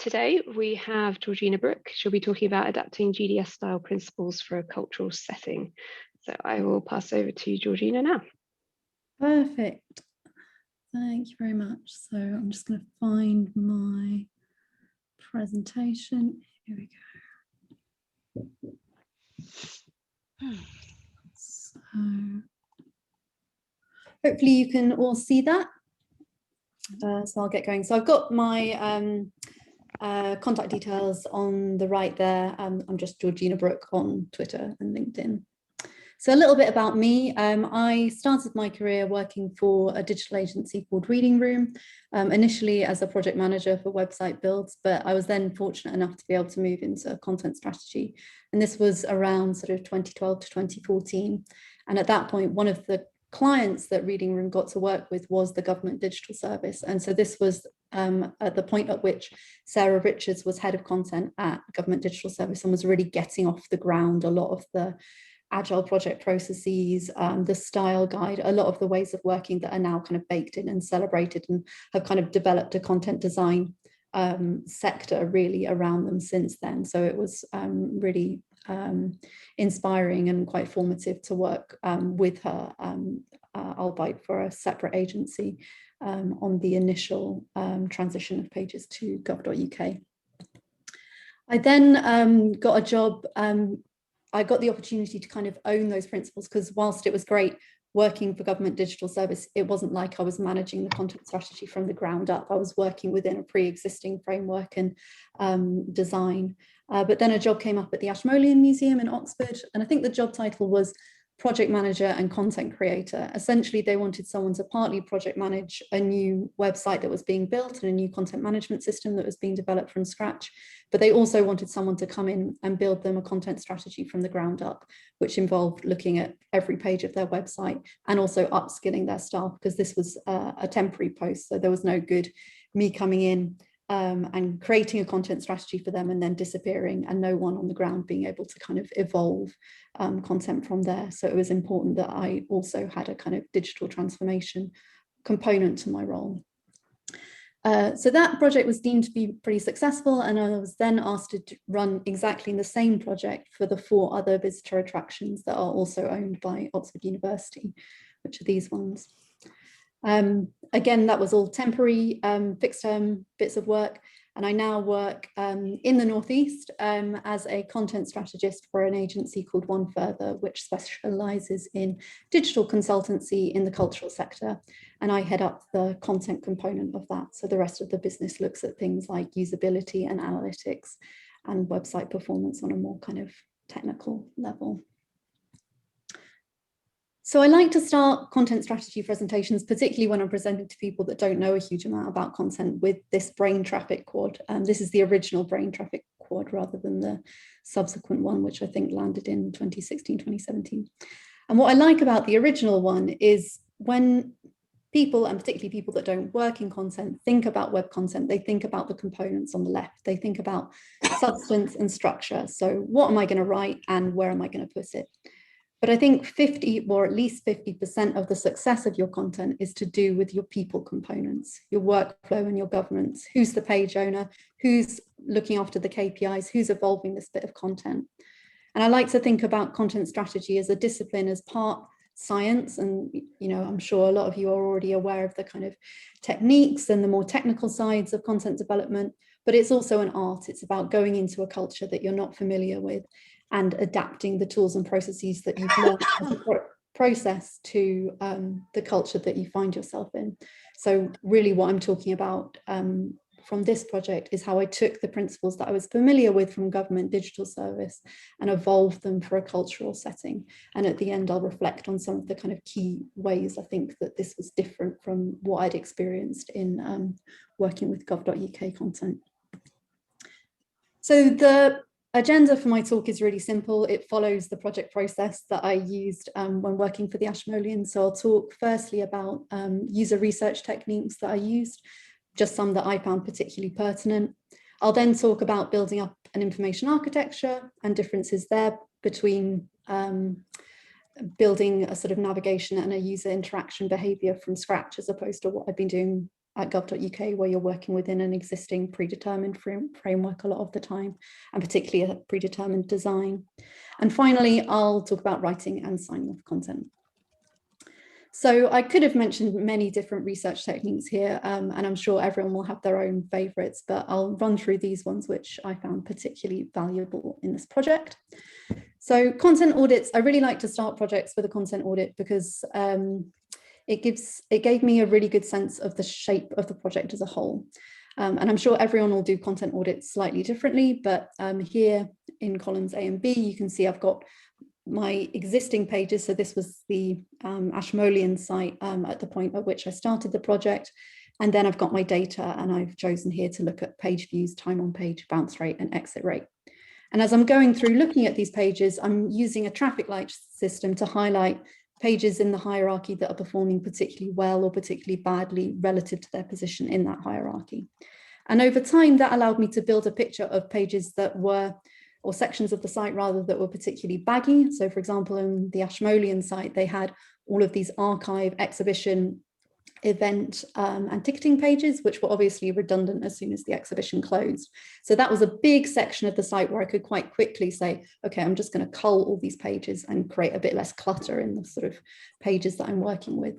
today we have Georgina Brooke. She'll be talking about adapting GDS style principles for a cultural setting. So I will pass over to Georgina now. Perfect. Thank you very much. So I'm just going to find my presentation. Here we go. So hopefully you can all see that. So I'll get going. So I've got my contact details on the right there. I'm just Georgina Brooke on Twitter and LinkedIn. So a little bit about me. I started my career working for a digital agency called Reading Room, initially as a project manager for website builds, but I was then fortunate enough to be able to move into content strategy. And this was around sort of 2012 to 2014. And at that point, one of the clients that Reading Room got to work with was the Government Digital Service. And so this was at the point at which Sarah Richards was head of content at Government Digital Service and was really getting off the ground a lot of the agile project processes, the style guide, a lot of the ways of working that are now kind of baked in and celebrated and have kind of developed a content design sector really around them since then. So it was really inspiring and quite formative to work with her, albeit for a separate agency, on the initial transition of pages to gov.uk. I then got a job. I got the opportunity to kind of own those principles, because whilst it was great working for Government Digital Service, it wasn't like I was managing the content strategy from the ground up. I was working within a pre-existing framework and design. But then a job came up at the Ashmolean Museum in Oxford, and I think the job title was project manager and content creator. Essentially, they wanted someone to partly project manage a new website that was being built and a new content management system that was being developed from scratch. But they also wanted someone to come in and build them a content strategy from the ground up, which involved looking at every page of their website and also upskilling their staff, because this was a temporary post. So there was no good me coming in and creating a content strategy for them and then disappearing, and no one on the ground being able to kind of evolve content from there. So it was important that I also had a kind of digital transformation component to my role. So that project was deemed to be pretty successful, and I was then asked to run exactly the same project for the 4 other visitor attractions that are also owned by Oxford University, which are these ones. Again, that was all temporary, fixed term bits of work, and I now work in the Northeast as a content strategist for an agency called One Further, which specialises in digital consultancy in the cultural sector, and I head up the content component of that. So the rest of the business looks at things like usability and analytics and website performance on a more kind of technical level. So I like to start content strategy presentations, particularly when I'm presenting to people that don't know a huge amount about content, with this brain traffic quad. This is the original brain traffic quad rather than the subsequent one, which I think landed in 2016, 2017. And what I like about the original one is when people, and particularly people that don't work in content, think about web content, they think about the components on the left. They think about substance and structure. So what am I going to write and where am I going to put it? But I think 50 or at least 50% of the success of your content is to do with your people components, your workflow and your governance. Who's the page owner? Who's looking after the KPIs? Who's evolving this bit of content? And I like to think about content strategy as a discipline, as part science. And, you know, I'm sure a lot of you are already aware of the kind of techniques and the more technical sides of content development, but it's also an art. It's about going into a culture that you're not familiar with and adapting the tools and processes that you've learned as a process to the culture that you find yourself in. So really what I'm talking about from this project is how I took the principles that I was familiar with from Government Digital Service and evolved them for a cultural setting. And at the end, I'll reflect on some of the kind of key ways I think that this was different from what I'd experienced in working with gov.uk content. So the agenda for my talk is really simple. It follows the project process that I used when working for the Ashmolean. So I'll talk firstly about user research techniques that I used, just some that I found particularly pertinent. I'll then talk about building up an information architecture and differences there between building a sort of navigation and a user interaction behavior from scratch, as opposed to what I've been doing at gov.uk, where you're working within an existing predetermined framework a lot of the time, and particularly a predetermined design. And finally, I'll talk about writing and signing off content. So I could have mentioned many different research techniques here, and I'm sure everyone will have their own favorites, but I'll run through these ones which I found particularly valuable in this project. So content audits, I really like to start projects with a content audit because it gave me a really good sense of the shape of the project as a whole. And I'm sure everyone will do content audits slightly differently, but here in columns A and B, you can see I've got my existing pages. So this was the Ashmolean site at the point at which I started the project. And then I've got my data, and I've chosen here to look at page views, time on page, bounce rate, and exit rate. And as I'm going through looking at these pages, I'm using a traffic light system to highlight pages in the hierarchy that are performing particularly well or particularly badly relative to their position in that hierarchy. And over time, that allowed me to build a picture of pages that were, or sections of the site rather, that were particularly baggy. So for example, in the Ashmolean site, they had all of these archive, exhibition, event and ticketing pages, which were obviously redundant as soon as the exhibition closed. So that was a big section of the site where I could quite quickly say, okay, I'm just going to cull all these pages and create a bit less clutter in the sort of pages that I'm working with.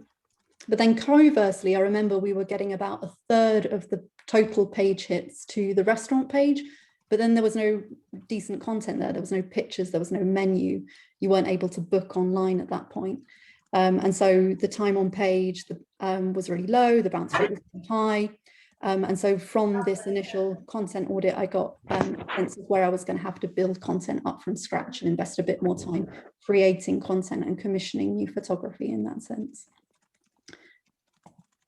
But then conversely, I remember we were getting about a third of the total page hits to the restaurant page, but then there was no decent content there. There was no pictures, there was no menu. You weren't able to book online at that point. And so the time on page was really low, the bounce rate was high. And so from this initial content audit, I got a sense of where I was going to have to build content up from scratch and invest a bit more time creating content and commissioning new photography in that sense.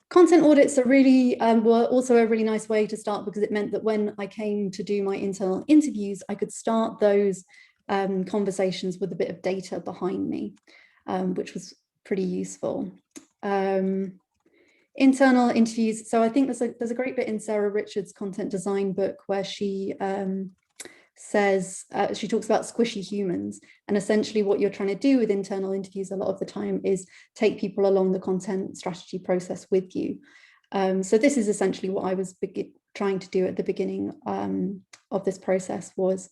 Content audits are really, were also a really nice way to start, because it meant that when I came to do my internal interviews, I could start those conversations with a bit of data behind me, which was pretty useful. Internal interviews. So I think there's a great bit in Sarah Richards' content design book where she says, she talks about squishy humans, and essentially what you're trying to do with internal interviews a lot of the time is take people along the content strategy process with you. So this is essentially what I was trying to do at the beginning of this process, was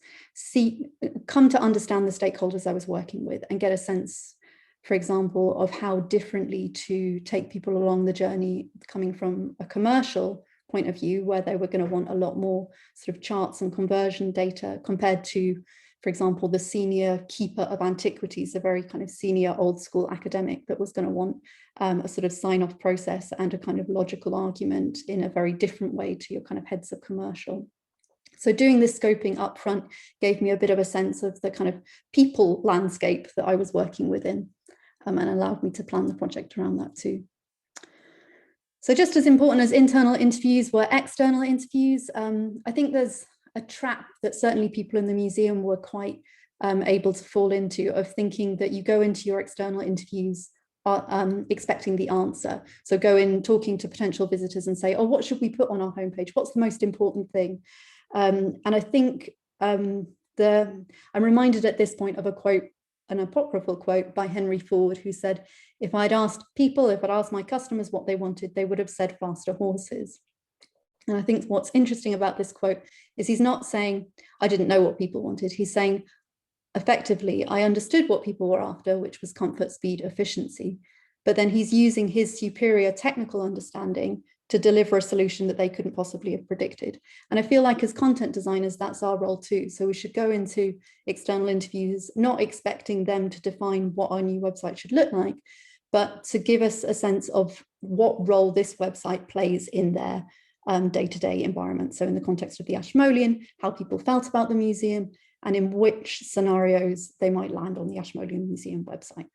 come to understand the stakeholders I was working with and get a sense, for example, of how differently to take people along the journey coming from a commercial point of view, where they were going to want a lot more sort of charts and conversion data compared to, for example, the senior keeper of antiquities, a very kind of senior old school academic that was going to want a sort of sign-off process and a kind of logical argument in a very different way to your kind of heads of commercial. So doing this scoping up front gave me a bit of a sense of the kind of people landscape that I was working within, and allowed me to plan the project around that too. So just as important as internal interviews were external interviews. I think there's a trap that certainly people in the museum were quite able to fall into, of thinking that you go into your external interviews expecting the answer. So go in talking to potential visitors and say, oh, what should we put on our homepage? What's the most important thing? And I think I'm reminded at this point of a quote, an apocryphal quote by Henry Ford, who said, if I'd asked my customers what they wanted, they would have said faster horses. And I think what's interesting about this quote is he's not saying, I didn't know what people wanted. He's saying, effectively, I understood what people were after, which was comfort, speed, efficiency. But then he's using his superior technical understanding to deliver a solution that they couldn't possibly have predicted. And I feel like as content designers, that's our role too. So we should go into external interviews, not expecting them to define what our new website should look like, but to give us a sense of what role this website plays in their day-to-day environment. So in the context of the Ashmolean, how people felt about the museum, and in which scenarios they might land on the Ashmolean Museum website.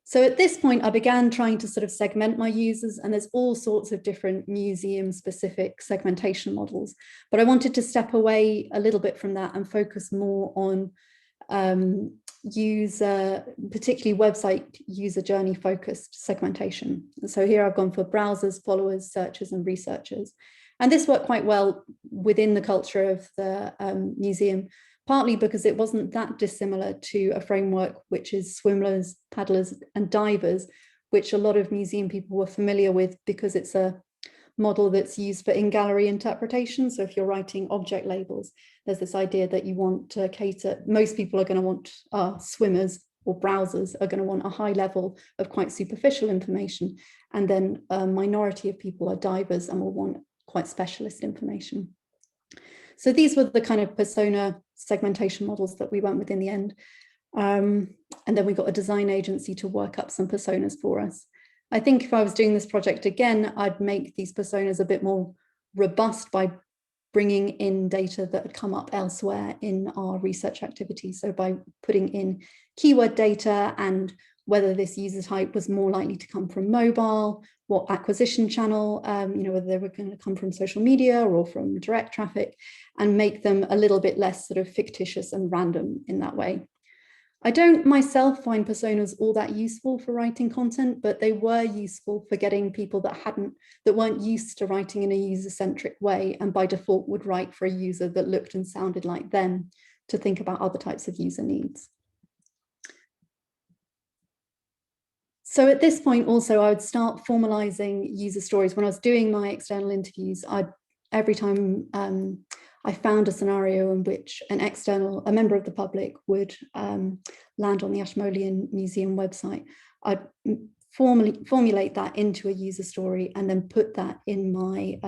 So at this point, I began trying to sort of segment my users, and there's all sorts of different museum-specific segmentation models. But I wanted to step away a little bit from that and focus more on particularly website user journey focused segmentation. So here I've gone for browsers, followers, searchers, and researchers. And this worked quite well within the culture of the museum, partly because it wasn't that dissimilar to a framework which is swimlers, paddlers, and divers, which a lot of museum people were familiar with because it's a model that's used for in-gallery interpretation. So if you're writing object labels, there's this idea that you want to cater, most people are going to want, swimmers or browsers are going to want a high level of quite superficial information. And then a minority of people are divers and will want quite specialist information. So these were the kind of persona segmentation models that we went with in the end. And then we got a design agency to work up some personas for us. I think if I was doing this project again, I'd make these personas a bit more robust by bringing in data that had come up elsewhere in our research activities. So by putting in keyword data and whether this user type was more likely to come from mobile, what acquisition channel, whether they were going to come from social media or from direct traffic, and make them a little bit less sort of fictitious and random in that way. I don't myself find personas all that useful for writing content, but they were useful for getting people that weren't used to writing in a user-centric way, and by default would write for a user that looked and sounded like them, to think about other types of user needs. So at this point also, I would start formalizing user stories. When I was doing my external interviews, every time I found a scenario in which a member of the public would land on the Ashmolean Museum website, I'd formulate that into a user story and then put that in my,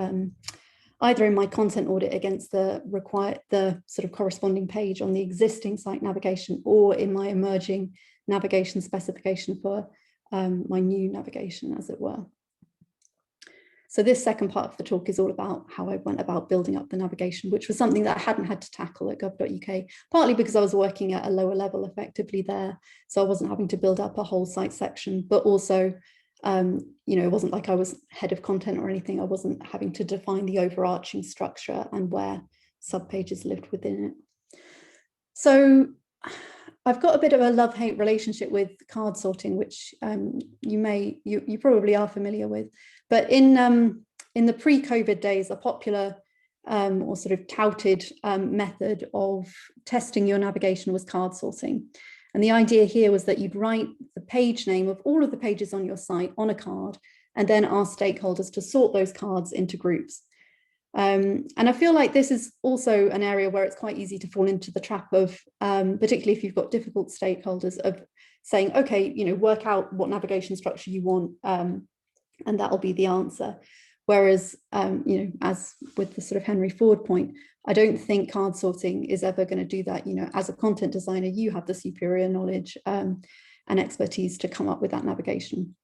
either in my content audit against the sort of corresponding page on the existing site navigation, or in my emerging navigation specification for my new navigation, as it were. So this second part of the talk is all about how I went about building up the navigation, which was something that I hadn't had to tackle at gov.uk, partly because I was working at a lower level effectively there. So I wasn't having to build up a whole site section, but also, it wasn't like I was head of content or anything. I wasn't having to define the overarching structure and where subpages lived within it. So I've got a bit of a love-hate relationship with card sorting, which you probably are familiar with. But in the pre-COVID days, a popular or sort of touted method of testing your navigation was card sorting. And the idea here was that you'd write the page name of all of the pages on your site on a card, and then ask stakeholders to sort those cards into groups. And I feel like this is also an area where it's quite easy to fall into the trap of, particularly if you've got difficult stakeholders, of saying, okay, work out what navigation structure you want, and that'll be the answer. Whereas, as with the sort of Henry Ford point, I don't think card sorting is ever going to do that. As a content designer, you have the superior knowledge and expertise to come up with that navigation.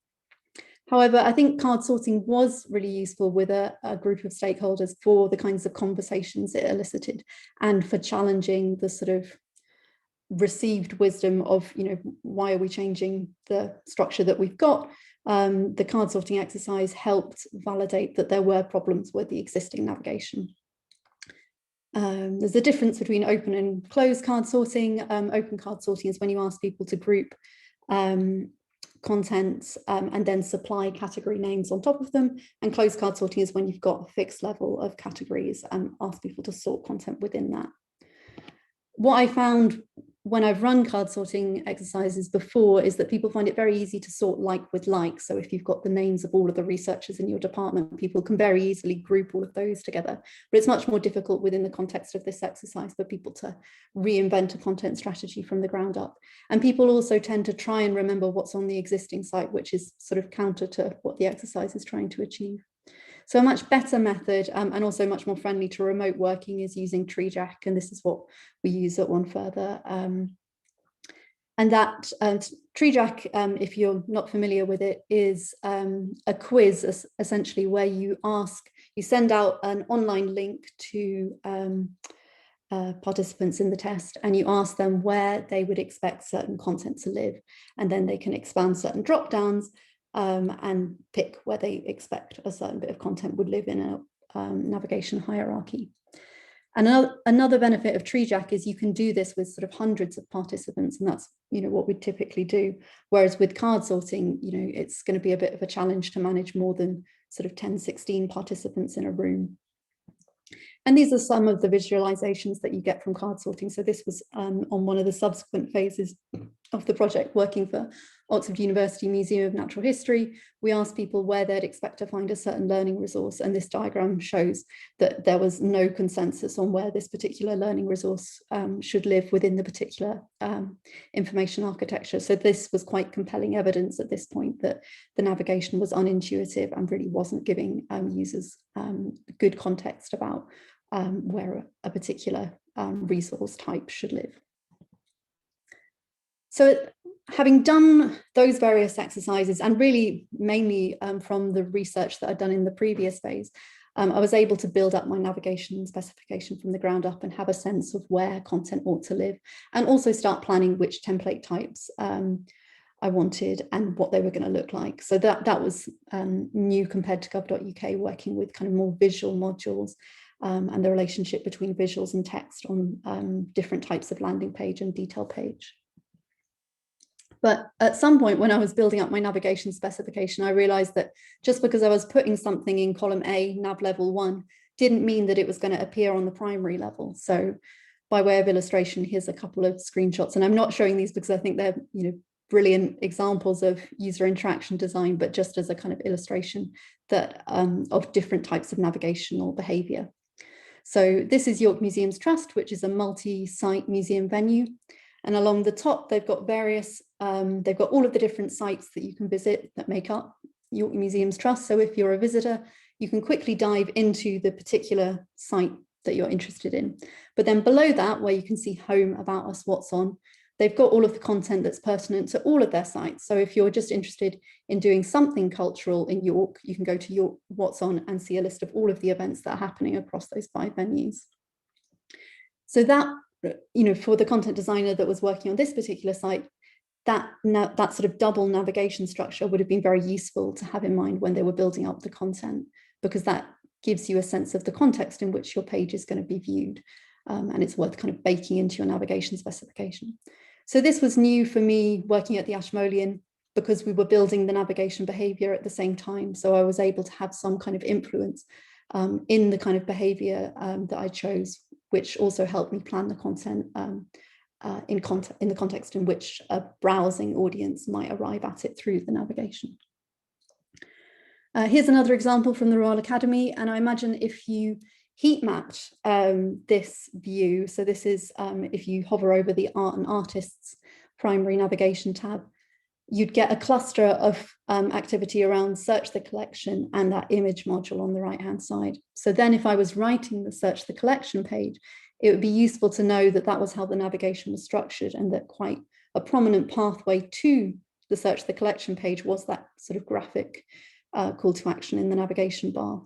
However, I think card sorting was really useful with a group of stakeholders for the kinds of conversations it elicited, and for challenging the sort of received wisdom of, why are we changing the structure that we've got? The card sorting exercise helped validate that there were problems with the existing navigation. There's a difference between open and closed card sorting. Open card sorting is when you ask people to group contents and then supply category names on top of them, and closed card sorting is when you've got a fixed level of categories and ask people to sort content within that. What I found when I've run card sorting exercises before is that people find it very easy to sort like with like. So if you've got the names of all of the researchers in your department, people can very easily group all of those together. But it's much more difficult within the context of this exercise for people to reinvent a content strategy from the ground up. And people also tend to try and remember what's on the existing site, which is sort of counter to what the exercise is trying to achieve. So a much better method, and also much more friendly to remote working, is using TreeJack, and this is what we use at One Further. And that TreeJack, if you're not familiar with it, is a quiz essentially, where you send out an online link to participants in the test, and you ask them where they would expect certain content to live, and then they can expand certain drop downs and pick where they expect a certain bit of content would live in a navigation hierarchy. And another benefit of TreeJack is you can do this with sort of hundreds of participants, and that's what we typically do. Whereas with card sorting, it's going to be a bit of a challenge to manage more than sort of 10, 16 participants in a room. And these are some of the visualizations that you get from card sorting. So this was on one of the subsequent phases of the project, working for Oxford University Museum of Natural History. We asked people where they'd expect to find a certain learning resource, and this diagram shows that there was no consensus on where this particular learning resource should live within the particular information architecture. So this was quite compelling evidence at this point that the navigation was unintuitive and really wasn't giving users good context about where a particular resource type should live. So having done those various exercises, and really mainly from the research that I'd done in the previous phase, I was able to build up my navigation specification from the ground up and have a sense of where content ought to live, and also start planning which template types I wanted and what they were going to look like. So that was new compared to gov.uk, working with kind of more visual modules and the relationship between visuals and text on different types of landing page and detail page. But at some point when I was building up my navigation specification, I realized that just because I was putting something in column A, nav level 1, didn't mean that it was going to appear on the primary level. So by way of illustration, here's a couple of screenshots, and I'm not showing these because I think they're, brilliant examples of user interaction design, but just as a kind of illustration that of different types of navigational behavior. So this is York Museums Trust, which is a multi-site museum venue. And along the top, they've got various, they've got all of the different sites that you can visit that make up York Museums Trust. So if you're a visitor, you can quickly dive into the particular site that you're interested in. But then below that, where you can see home, about us, what's on, they've got all of the content that's pertinent to all of their sites. So if you're just interested in doing something cultural in York, you can go to York What's On and see a list of all of the events that are happening across those 5 venues. So that, for the content designer that was working on this particular site, that sort of double navigation structure would have been very useful to have in mind when they were building up the content, because that gives you a sense of the context in which your page is going to be viewed. And it's worth kind of baking into your navigation specification. So this was new for me working at the Ashmolean, because we were building the navigation behavior at the same time. So I was able to have some kind of influence in the kind of behavior that I chose, which also helped me plan the content in the context in which a browsing audience might arrive at it through the navigation. Here's another example from the Royal Academy, and I imagine if you heat match this view, so this is if you hover over the Art and Artists primary navigation tab, you'd get a cluster of activity around search the collection and that image module on the right hand side. So then if I was writing the search the collection page, it would be useful to know that that was how the navigation was structured, and that quite a prominent pathway to the search the collection page was that sort of graphic call to action in the navigation bar.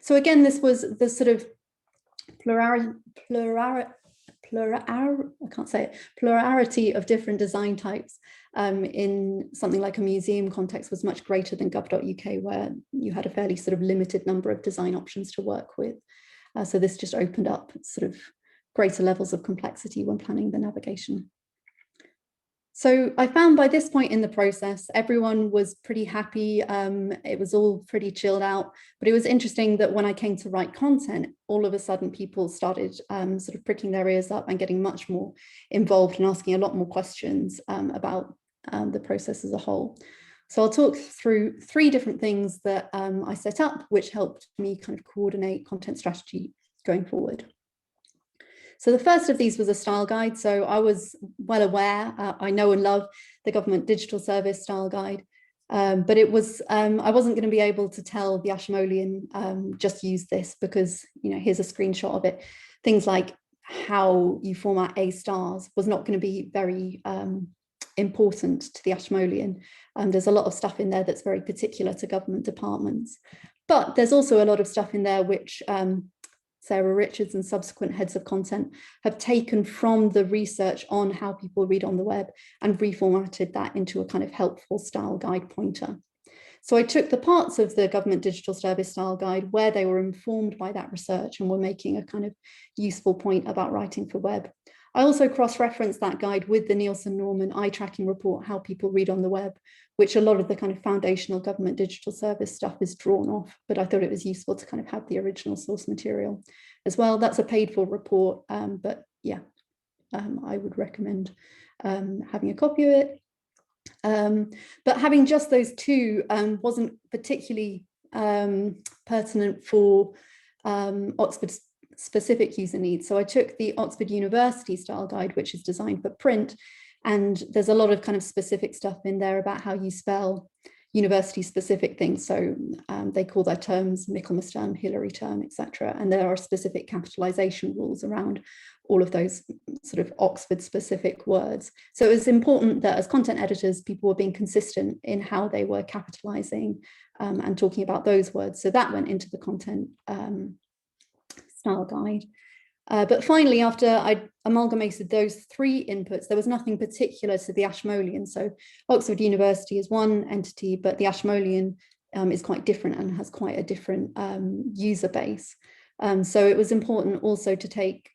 So again, this was the sort of plurality of different design types in something like a museum context was much greater than gov.uk, where you had a fairly sort of limited number of design options to work with. So this just opened up sort of greater levels of complexity when planning the navigation. So I found by this point in the process, everyone was pretty happy. It was all pretty chilled out, but it was interesting that when I came to write content, all of a sudden people started sort of pricking their ears up and getting much more involved and asking a lot more questions about the process as a whole. So I'll talk through 3 different things that I set up, which helped me kind of coordinate content strategy going forward. So the first of these was a style guide. So I was well aware, I know and love the Government Digital Service style guide, but it was, I wasn't going to be able to tell the Ashmolean, just use this, because, here's a screenshot of it. Things like how you format A stars was not going to be very important to the Ashmolean. There's a lot of stuff in there that's very particular to government departments, but there's also a lot of stuff in there which Sarah Richards and subsequent heads of content have taken from the research on how people read on the web and reformatted that into a kind of helpful style guide pointer. So I took the parts of the Government Digital Service style guide where they were informed by that research and were making a kind of useful point about writing for web. I also cross-referenced that guide with the Nielsen-Norman eye tracking report, How People Read on the Web, which a lot of the kind of foundational government digital service stuff is drawn off, but I thought it was useful to kind of have the original source material as well. That's a paid for report, but yeah, I would recommend having a copy of it. But having just those two wasn't particularly pertinent for Oxford specific user needs. So I took the Oxford University style guide, which is designed for print, and there's a lot of kind of specific stuff in there about how you spell university specific things. So they call their terms Michaelmas term, Hillary term, etc. And there are specific capitalization rules around all of those sort of Oxford specific words. So it was important that as content editors, people were being consistent in how they were capitalizing and talking about those words. So that went into the content style guide. But finally, after I amalgamated those three inputs, there was nothing particular to the Ashmolean. So Oxford University is one entity, but the Ashmolean is quite different and has quite a different user base. So it was important also to take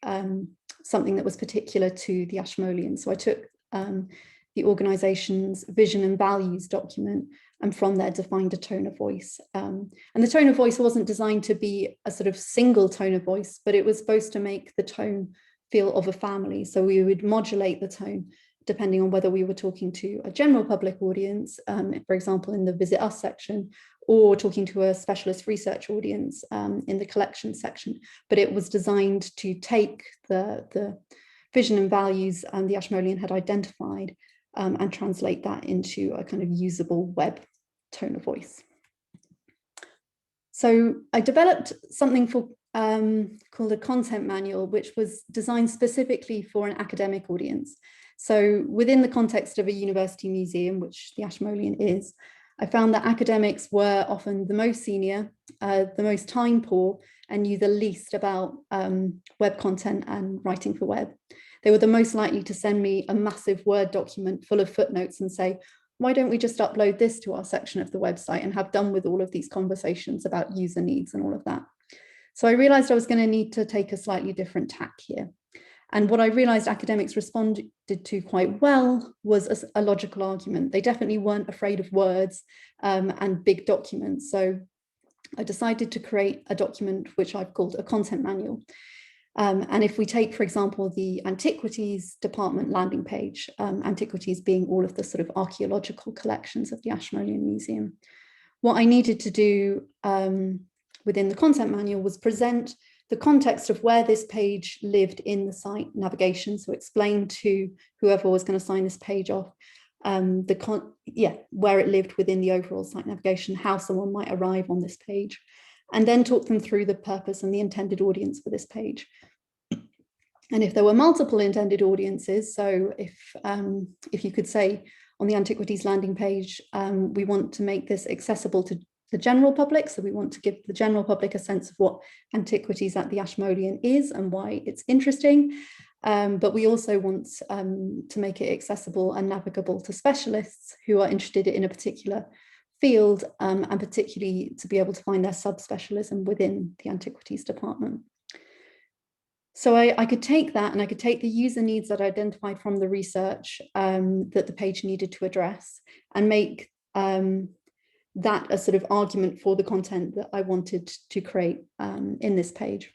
something that was particular to the Ashmolean. So I took the organization's vision and values document, and from there defined a tone of voice. And the tone of voice wasn't designed to be a sort of single tone of voice, but it was supposed to make the tone feel of a family. So we would modulate the tone depending on whether we were talking to a general public audience, for example, in the Visit Us section, or talking to a specialist research audience in the collection section. But it was designed to take the vision and values the Ashmolean had identified and translate that into a kind of usable web tone of voice. So I developed something for called a content manual, which was designed specifically for an academic audience. So within the context of a university museum, which the Ashmolean is, I found that academics were often the most senior, the most time poor, and knew the least about web content and writing for web. They were the most likely to send me a massive Word document full of footnotes and say, why don't we just upload this to our section of the website and have done with all of these conversations about user needs and all of that. So I realized I was going to need to take a slightly different tack here. And what I realized academics responded to quite well was a logical argument. They definitely weren't afraid of words and big documents. So I decided to create a document which I've called a content manual. And if we take, for example, the Antiquities Department landing page, Antiquities being all of the sort of archaeological collections of the Ashmolean Museum, what I needed to do within the content manual was present the context of where this page lived in the site navigation. So explain to whoever was going to sign this page off, where it lived within the overall site navigation, how someone might arrive on this page, and then talk them through the purpose and the intended audience for this page. And if there were multiple intended audiences, so if you could say on the Antiquities landing page, we want to make this accessible to the general public, so we want to give the general public a sense of what antiquities at the Ashmolean is and why it's interesting, but we also want to make it accessible and navigable to specialists who are interested in a particular field, and particularly to be able to find their subspecialism within the Antiquities Department. So I could take that, and I could take the user needs that I identified from the research that the page needed to address, and make that a sort of argument for the content that I wanted to create in this page,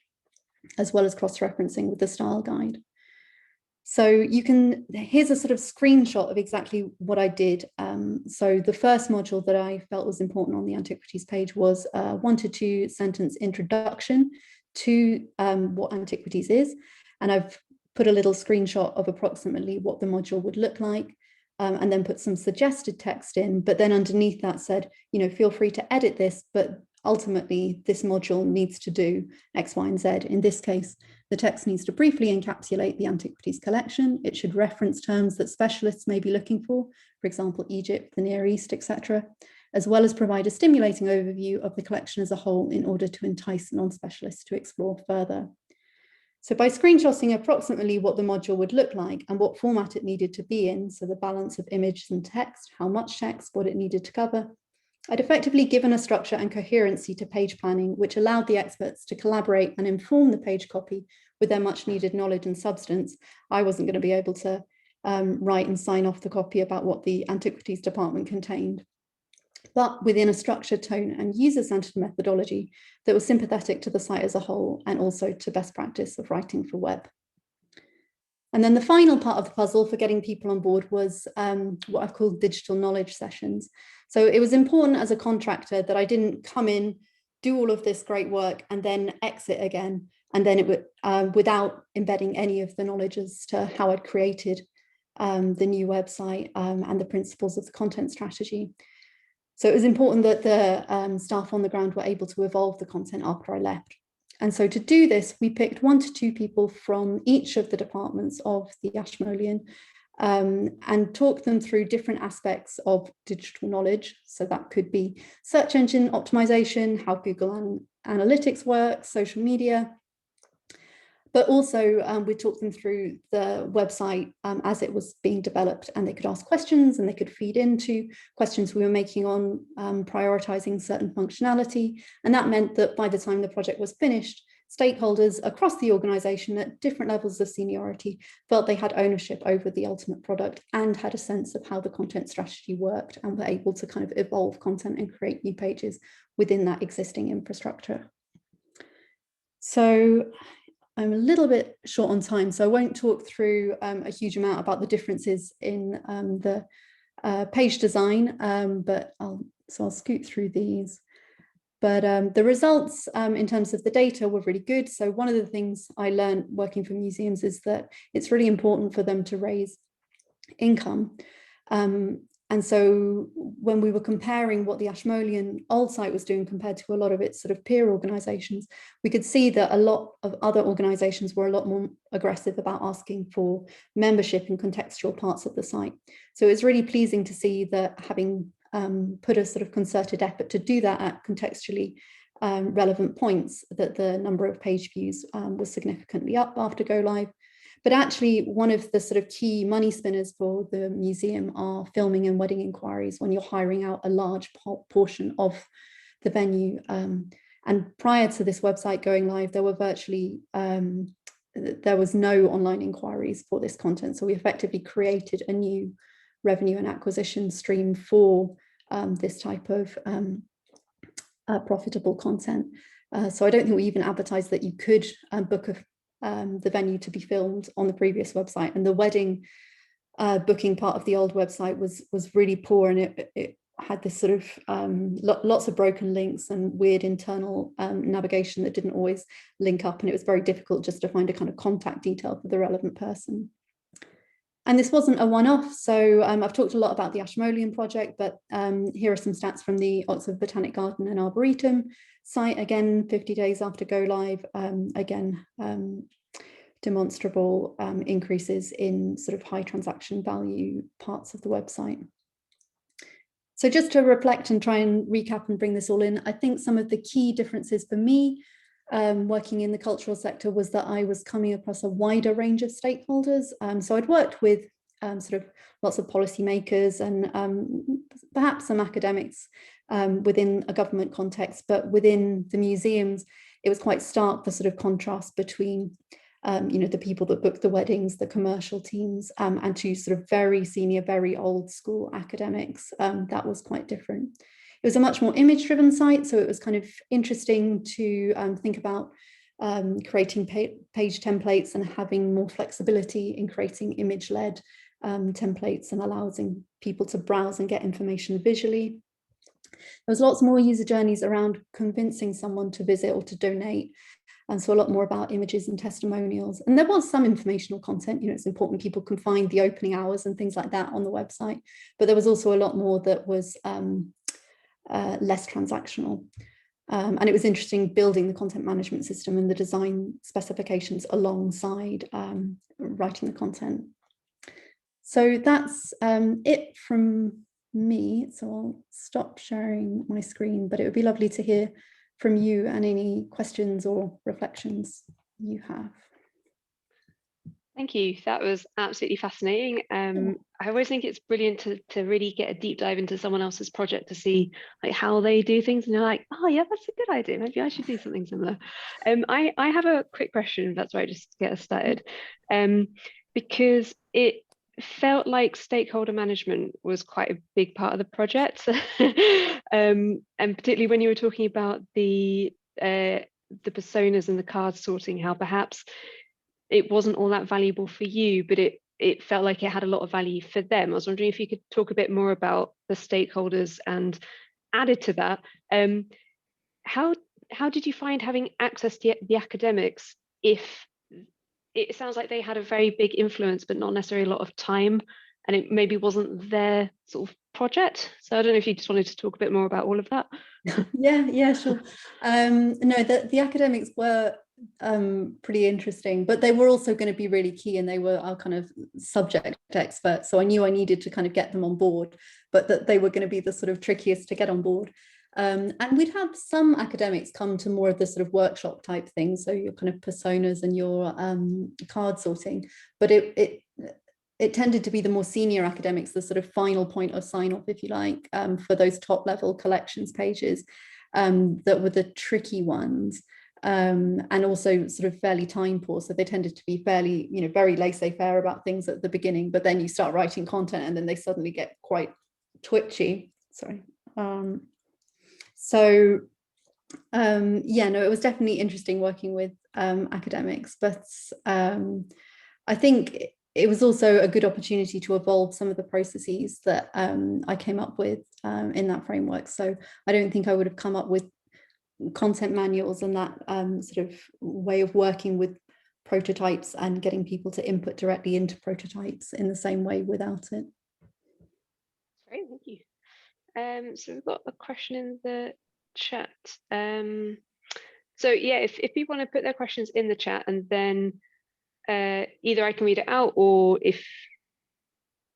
as well as cross-referencing with the style guide. So here's a sort of screenshot of exactly what I did. So the first module that I felt was important on the Antiquities page was a 1 to 2 sentence introduction to what Antiquities is. And I've put a little screenshot of approximately what the module would look like, and then put some suggested text in, but then underneath that said, feel free to edit this, but ultimately this module needs to do X, Y, and Z. In this case, the text needs to briefly encapsulate the Antiquities collection. It should reference terms that specialists may be looking for example, Egypt, the Near East, etc., as well as provide a stimulating overview of the collection as a whole in order to entice non-specialists to explore further. So by screenshotting approximately what the module would look like and what format it needed to be in, so the balance of images and text, how much text, what it needed to cover, I'd effectively given a structure and coherency to page planning, which allowed the experts to collaborate and inform the page copy with their much needed knowledge and substance. I wasn't going to be able to write and sign off the copy about what the antiquities department contained, but within a structured tone and user-centered methodology that was sympathetic to the site as a whole and also to best practice of writing for web. And then the final part of the puzzle for getting people on board was what I've called digital knowledge sessions. So it was important as a contractor that I didn't come in, do all of this great work and then exit again, and then it would without embedding any of the knowledge as to how I'd created the new website and the principles of the content strategy. So it was important that the staff on the ground were able to evolve the content after I left. And so to do this, we picked 1 to 2 people from each of the departments of the Ashmolean and talked them through different aspects of digital knowledge. So that could be search engine optimization, how Google Analytics works, social media. But also we talked them through the website as it was being developed, and they could ask questions and they could feed into questions we were making on prioritizing certain functionality. And that meant that by the time the project was finished, stakeholders across the organization at different levels of seniority felt they had ownership over the ultimate product and had a sense of how the content strategy worked and were able to kind of evolve content and create new pages within that existing infrastructure. So I'm a little bit short on time, so I won't talk through a huge amount about the differences in the page design, but I'll scoot through these. But the results in terms of the data were really good. So one of the things I learned working for museums is that it's really important for them to raise income. And so when we were comparing what the Ashmolean old site was doing compared to a lot of its sort of peer organizations, we could see that a lot of other organizations were a lot more aggressive about asking for membership in contextual parts of the site. So it's really pleasing to see that having put a sort of concerted effort to do that at contextually relevant points, that the number of page views was significantly up after go live. But actually, one of the sort of key money spinners for the museum are filming and wedding inquiries when you're hiring out a large portion of the venue. And prior to this website going live, there were virtually, there was no online inquiries for this content. So we effectively created a new revenue and acquisition stream for this type of profitable content. So I don't think we even advertised that you could book the venue to be filmed on the previous website, and the wedding booking part of the old website was really poor, and it had this sort of lots of broken links and weird internal navigation that didn't always link up, and it was very difficult just to find a kind of contact detail for the relevant person. And this wasn't a one-off, so I've talked a lot about the Ashmolean project, but here are some stats from the Oxford Botanic Garden and Arboretum site, again 50 days after go live, again demonstrable increases in sort of high transaction value parts of the website. So just to reflect and try and recap and bring this all in, I think some of the key differences for me working in the cultural sector was that I was coming across a wider range of stakeholders. So I'd worked with sort of lots of policymakers and perhaps some academics within a government context, but within the museums, it was quite stark, the sort of contrast between you know, the people that book the weddings, the commercial teams, and to sort of very senior, very old school academics. That was quite different. It was a much more image-driven site, so it was kind of interesting to think about creating page templates and having more flexibility in creating image-led templates and allowing people to browse and get information visually. There was lots more user journeys around convincing someone to visit or to donate, and so a lot more about images and testimonials. And there was some informational content, you know, it's important people can find the opening hours and things like that on the website, but there was also a lot more that was less transactional. And it was interesting building the content management system and the design specifications alongside writing the content. So that's it from me. So I'll stop sharing my screen, but it would be lovely to hear from you and any questions or reflections you have. Thank you. That was absolutely fascinating. I always think it's brilliant to really get a deep dive into someone else's project to see like how they do things, and you're like, oh yeah, that's a good idea. Maybe I should do something similar. I have a quick question, if that's right, just to get us started. Because it felt like stakeholder management was quite a big part of the project. And particularly when you were talking about the personas and the card sorting, how perhaps it wasn't all that valuable for you, but it felt like it had a lot of value for them. I was wondering if you could talk a bit more about the stakeholders, and added to that, how did you find having access to the academics if it sounds like they had a very big influence, but not necessarily a lot of time, and it maybe wasn't their sort of project? So I don't know if you just wanted to talk a bit more about all of that. Yeah, sure. No, the academics were pretty interesting, but they were also going to be really key, and they were our kind of subject experts. So I knew I needed to kind of get them on board, but that they were going to be the sort of trickiest to get on board. And we'd have some academics come to more of the sort of workshop type things, so your kind of personas and your card sorting, but it tended to be the more senior academics, the sort of final point of sign off, if you like, for those top level collections pages that were the tricky ones, and also sort of fairly time poor. So they tended to be fairly, very laissez-faire about things at the beginning, but then you start writing content and then they suddenly get quite twitchy. Sorry. Yeah, no, it was definitely interesting working with academics, but I think it was also a good opportunity to evolve some of the processes that I came up with in that framework. So I don't think I would have come up with content manuals and that sort of way of working with prototypes and getting people to input directly into prototypes in the same way without it. Great, thank you. So we've got a question in the chat. So yeah, if people want to put their questions in the chat, and then either I can read it out, or if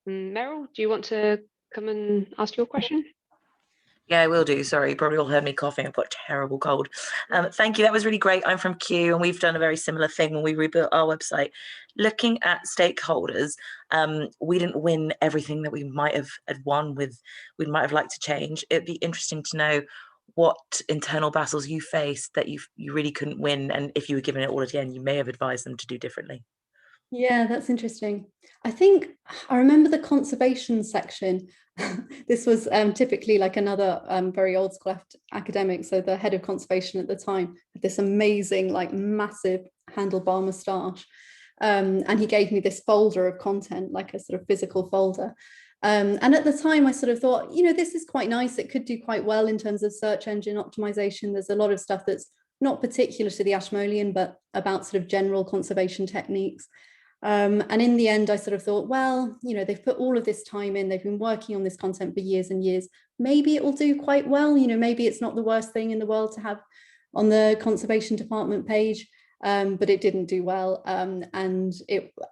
Meryl, do you want to come and ask your question? Yeah, I will do. Sorry, you probably all heard me coughing. I've got a terrible cold. Thank you. That was really great. I'm from Q, and we've done a very similar thing when we rebuilt our website. Looking at stakeholders, we didn't win everything that we might have won with, we might have liked to change. It'd be interesting to know what internal battles you faced that you really couldn't win, and if you were given it all again, you may have advised them to do differently. Yeah, that's interesting. I think I remember the conservation section. This was typically like another very old school academic. So the head of conservation at the time had this amazing, like massive handlebar moustache. And he gave me this folder of content, like a sort of physical folder. And at the time I sort of thought, this is quite nice. It could do quite well in terms of search engine optimization. There's a lot of stuff that's not particular to the Ashmolean, but about sort of general conservation techniques. And in the end, I sort of thought, well, they've put all of this time in, they've been working on this content for years and years. Maybe it will do quite well. Maybe it's not the worst thing in the world to have on the conservation department page, but it didn't do well. And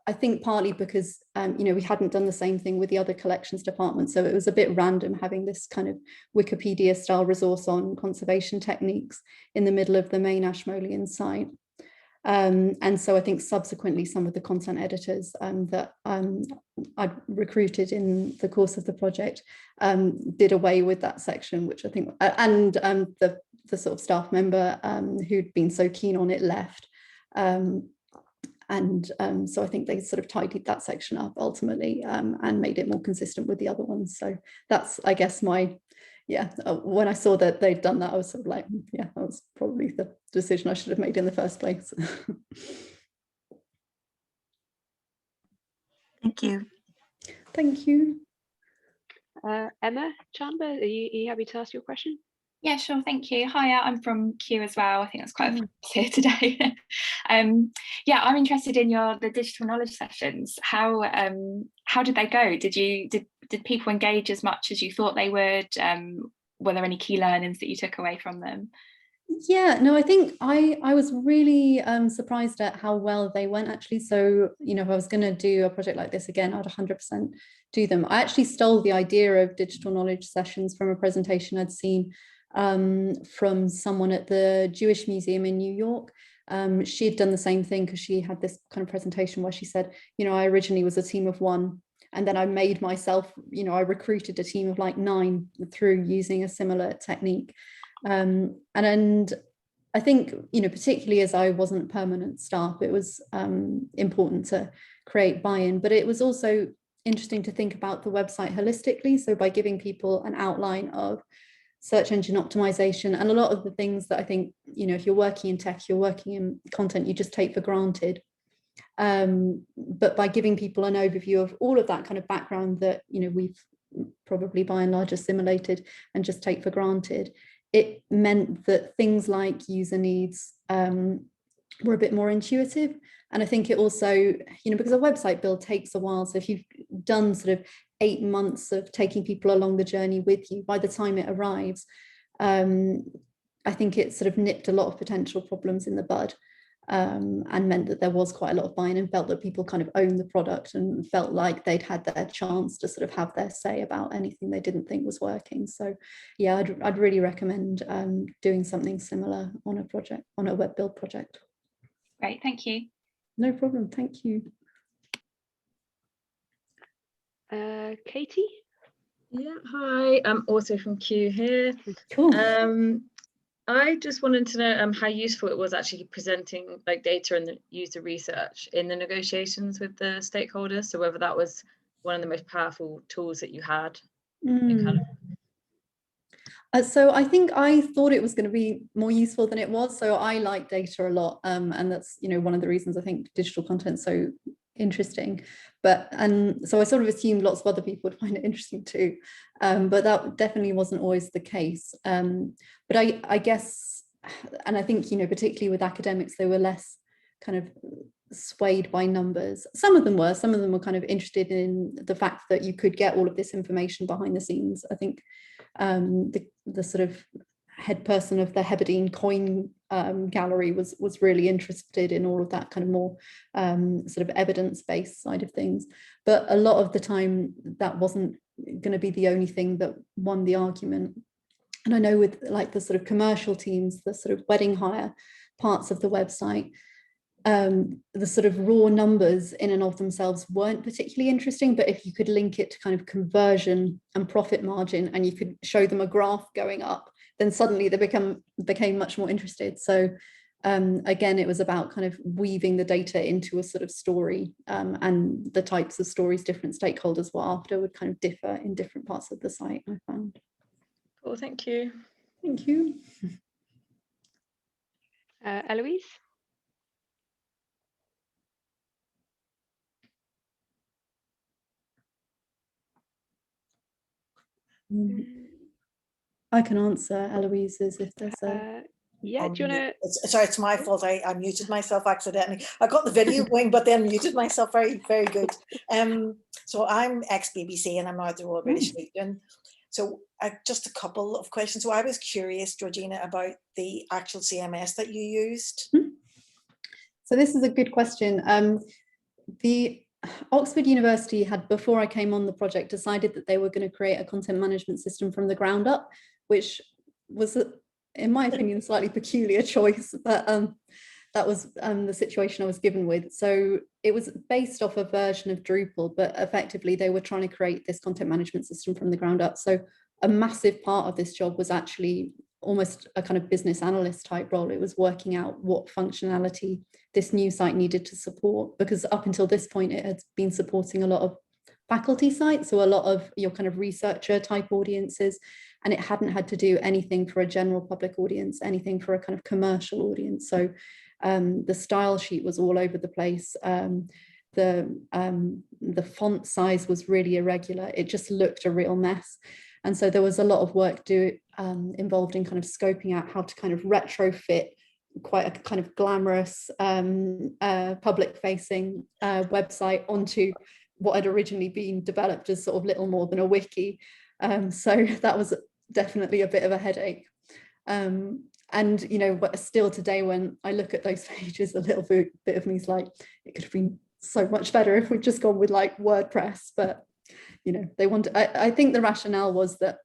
I think partly because, we hadn't done the same thing with the other collections department. So it was a bit random having this kind of Wikipedia style resource on conservation techniques in the middle of the main Ashmolean site. And so I think subsequently some of the content editors that I'd recruited in the course of the project did away with that section, which I think, and the sort of staff member who'd been so keen on it left. So I think they sort of tidied that section up ultimately and made it more consistent with the other ones. So that's, I guess, when I saw that they'd done that, I was sort of like, yeah, that was probably the decision I should have made in the first place. Thank you. Thank you. Emma Chandler, are you happy to ask your question? Yeah, sure. Thank you. Hiya, I'm from Q as well. I think that's quite a here today. Yeah, I'm interested in the digital knowledge sessions. How did they go? Did people engage as much as you thought they would? Were there any key learnings that you took away from them? Yeah, no, I think I was really surprised at how well they went, actually. So, if I was going to do a project like this again, I'd 100% do them. I actually stole the idea of digital knowledge sessions from a presentation I'd seen from someone at the Jewish Museum in New York. she had done the same thing, because she had this kind of presentation where she said, you know, I originally was a team of 1, and then I made myself, you know, I recruited a team of like 9 through using a similar technique. And I think, you know, particularly as I wasn't permanent staff, it was important to create buy-in, but it was also interesting to think about the website holistically. So by giving people an outline of search engine optimization and a lot of the things that I think, you know, if you're working in tech, you're working in content, you just take for granted. But by giving people an overview of all of that kind of background that, you know, we've probably by and large assimilated and just take for granted, it meant that things like user needs were a bit more intuitive. And I think it also, you know, because a website build takes a while. So if you've done sort of 8 months of taking people along the journey with you, by the time it arrives, I think it sort of nipped a lot of potential problems in the bud, and meant that there was quite a lot of buy-in, and felt that people kind of owned the product and felt like they'd had their chance to sort of have their say about anything they didn't think was working. So yeah, I'd really recommend doing something similar on a project, on a web build project. Great, thank you. No problem, thank you. Katie? Yeah, hi, I'm also from Q here. Cool. I just wanted to know how useful it was actually presenting like data and the user research in the negotiations with the stakeholders. So whether that was one of the most powerful tools that you had. In kind of... So I think I thought it was going to be more useful than it was. So I like data a lot, and that's, you know, one of the reasons I think digital content's so interesting. But so I sort of assumed lots of other people would find it interesting too, but that definitely wasn't always the case. But I guess, and I think, you know, particularly with academics, they were less kind of swayed by numbers. Some of them were kind of interested in the fact that you could get all of this information behind the scenes. I think the sort of head person of the Hebridean coin gallery was really interested in all of that kind of more sort of evidence-based side of things. But a lot of the time that wasn't going to be the only thing that won the argument. And I know with like the sort of commercial teams, the sort of wedding hire parts of the website, the sort of raw numbers in and of themselves weren't particularly interesting, but if you could link it to kind of conversion and profit margin, and you could show them a graph going up, then suddenly they became much more interested. So again, it was about kind of weaving the data into a sort of story, and the types of stories different stakeholders were after would kind of differ in different parts of the site, I found. Cool, thank you. Thank you. Eloise? I can answer Eloise's if there's a... Yeah, do you want to? Sorry, it's my fault. I muted myself accidentally. I got the video going, but then muted myself. Very, very good. So I'm ex-BBC and I'm now at the Royal British Legion. So just a couple of questions. So I was curious, Georgina, about the actual CMS that you used. So this is a good question. The Oxford University had, before I came on the project, decided that they were going to create a content management system from the ground up, which was, in my opinion, a slightly peculiar choice, but that was the situation I was given with. So it was based off a version of Drupal, but effectively they were trying to create this content management system from the ground up. So a massive part of this job was actually almost a kind of business analyst type role. It was working out what functionality this new site needed to support, because up until this point it had been supporting a lot of faculty sites, so a lot of your kind of researcher type audiences, and it hadn't had to do anything for a general public audience, anything for a kind of commercial audience. So the style sheet was all over the place. The font size was really irregular. It just looked a real mess. And so there was a lot of work involved in kind of scoping out how to kind of retrofit quite a kind of glamorous public-facing website onto what had originally been developed as sort of little more than a wiki. So that was definitely a bit of a headache. And, you know, still today, when I look at those pages, a little bit of me is like, it could have been so much better if we'd just gone with like WordPress. But, you know, they wanted, I think the rationale was that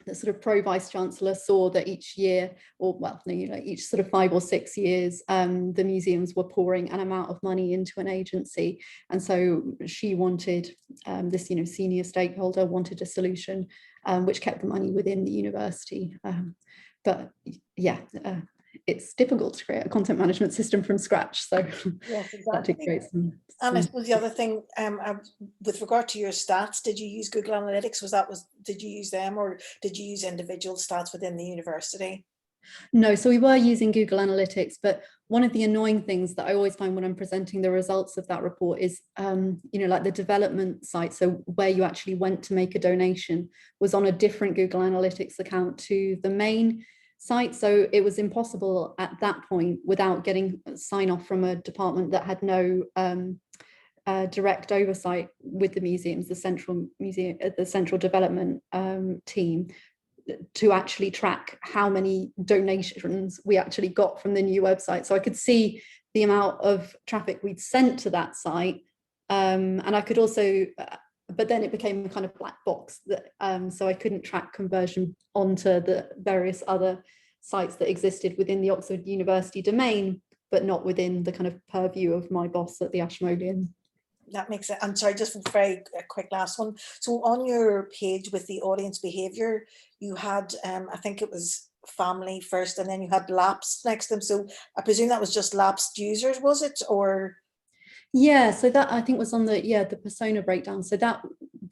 the sort of pro vice chancellor saw that each year, or well, no, you know, each sort of 5 or 6 years, the museums were pouring an amount of money into an agency, and so she wanted this, you know, senior stakeholder wanted a solution which kept the money within the university. But yeah, it's difficult to create a content management system from scratch. So yes, exactly. that did create some. And I suppose the other thing, with regard to your stats, did you use Google Analytics? Did you use them, or did you use individual stats within the university? No, so we were using Google Analytics, but one of the annoying things that I always find when I'm presenting the results of that report is, you know, like the development site, so where you actually went to make a donation, was on a different Google Analytics account to the main site. So it was impossible at that point, without getting sign off from a department that had no direct oversight with the museums, the central development team, to actually track how many donations we actually got from the new website. So I could see the amount of traffic we'd sent to that site, and I could also, but then it became a kind of black box that, so I couldn't track conversion onto the various other sites that existed within the Oxford University domain, but not within the kind of purview of my boss at the Ashmolean. That makes it. I'm sorry, just a very quick last one. So on your page with the audience behavior, you had, I think it was family first, and then you had lapsed next to them. So I presume that was just lapsed users, was it? Or yeah, so that I think was on the persona breakdown. So that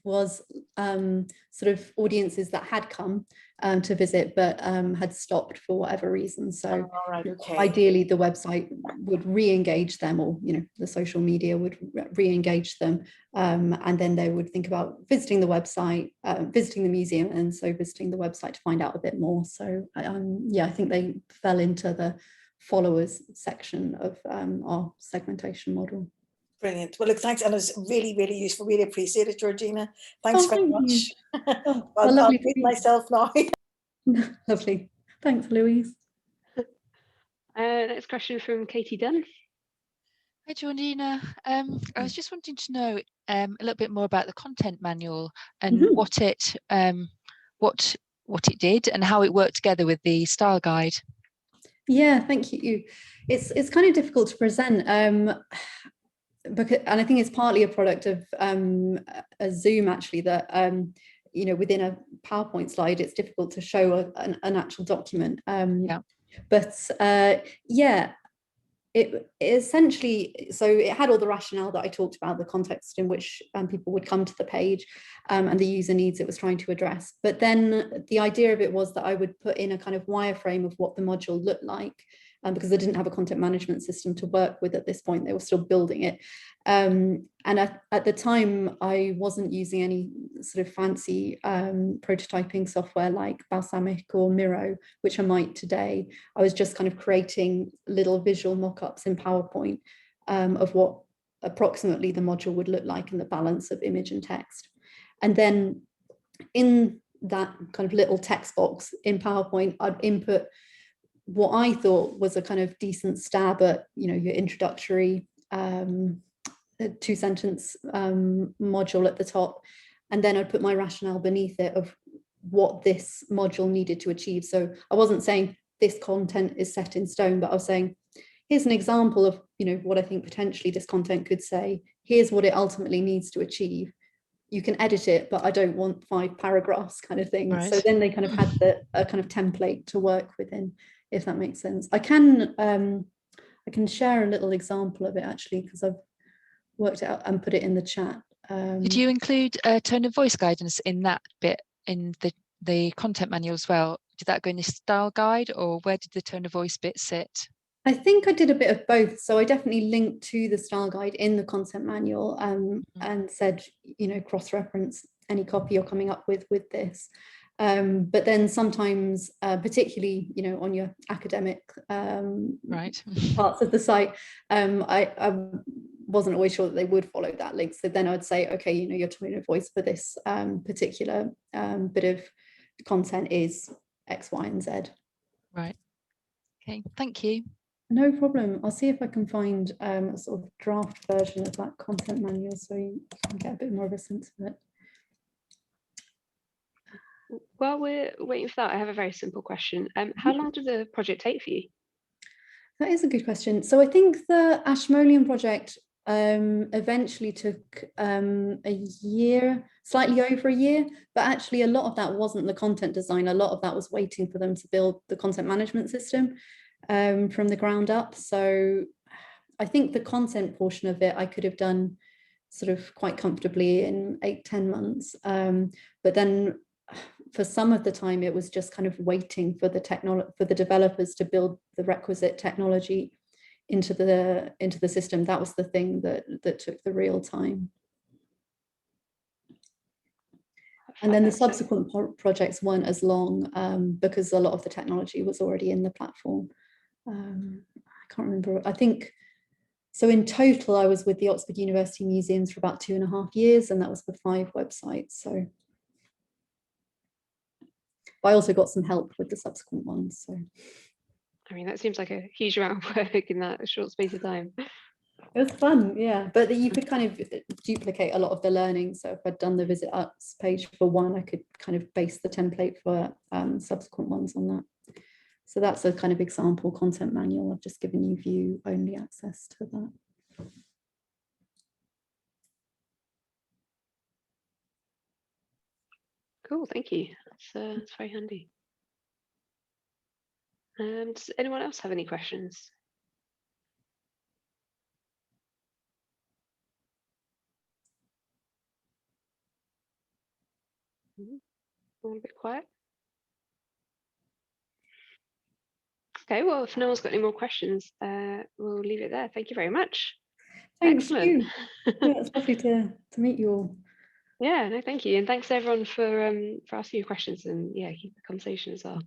was sort of audiences that had come to visit, but had stopped for whatever reason. So right, okay. Ideally the website would re-engage them, or, you know, the social media would re-engage them, and then they would think about visiting the website, visiting the museum, and so visiting the website to find out a bit more. So yeah, I think they fell into the followers section of our segmentation model. Brilliant. Well, look, thanks. And it was really, really useful. Really appreciate it, Georgina. Thanks very much. I'll mute myself now. Lovely. Thanks, Louise. Next question from Katie Dunn. Hi, Georgina. I was just wanting to know a little bit more about the content manual and what it did and how it worked together with the style guide. Yeah, thank you. It's kind of difficult to present. Because, and I think it's partly a product of a Zoom, actually, that you know, within a PowerPoint slide, it's difficult to show an actual document. But yeah, it essentially, so it had all the rationale that I talked about, the context in which people would come to the page, and the user needs it was trying to address. But then the idea of it was that I would put in a kind of wireframe of what the module looked like, because I didn't have a content management system to work with at this point. They were still building it. And at the time, I wasn't using any sort of fancy prototyping software like Balsamiq or Miro, which I might today. I was just kind of creating little visual mock-ups in PowerPoint of what approximately the module would look like and the balance of image and text. And then in that kind of little text box in PowerPoint, I'd input what I thought was a kind of decent stab at, you know, your introductory 2-sentence module at the top, and then I'd put my rationale beneath it of what this module needed to achieve. So I wasn't saying this content is set in stone, but I was saying, here's an example of, you know, what I think potentially this content could say. Here's what it ultimately needs to achieve. You can edit it, but I don't want 5 paragraphs kind of thing. Right. So then they kind of had a kind of template to work within, if that makes sense. I can share a little example of it, actually, because I've worked it out and put it in the chat. Did you include tone of voice guidance in that bit in the content manual as well? Did that go in the style guide, or where did the tone of voice bit sit? I think I did a bit of both. So I definitely linked to the style guide in the content manual and said, you know, cross-reference any copy you're coming up with this. But then sometimes, particularly, you know, on your academic parts of the site, I wasn't always sure that they would follow that link. So then I would say, okay, you know, your tone of voice for this particular bit of content is X, Y, and Z. Right. Okay, thank you. No problem. I'll see if I can find a sort of draft version of that content manual so you can get a bit more of a sense of it. While we're waiting for that, I have a very simple question. How long did the project take for you? That is a good question. So I think the Ashmolean project eventually took a year, slightly over a year, but actually a lot of that wasn't the content design. A lot of that was waiting for them to build the content management system from the ground up. So I think the content portion of it I could have done sort of quite comfortably in 8-10 months. But then for some of the time it was just kind of waiting for the developers to build the requisite technology into the system. That was the thing that took the real time. And then the subsequent projects weren't as long because a lot of the technology was already in the platform. I can't remember, I think, so in total I was with the Oxford University Museums for about 2.5 years, and that was for 5 websites. So I also got some help with the subsequent ones. So I mean, that seems like a huge amount of work in that short space of time. it was fun, yeah, but you could kind of duplicate a lot of the learning. So if I'd done the Visit Us page for one, I could kind of base the template for subsequent ones on that. So that's a kind of example content manual. I've just given you view only access to that. Cool, thank you. That's very handy. Does anyone else have any questions? All a bit quiet. Okay, well, if no one's got any more questions, we'll leave it there. Thank you very much. Thanks. Excellent. Yeah, it's lovely to meet you all. Yeah, no, thank you. And thanks everyone for asking your questions, and yeah, keep the conversation as well.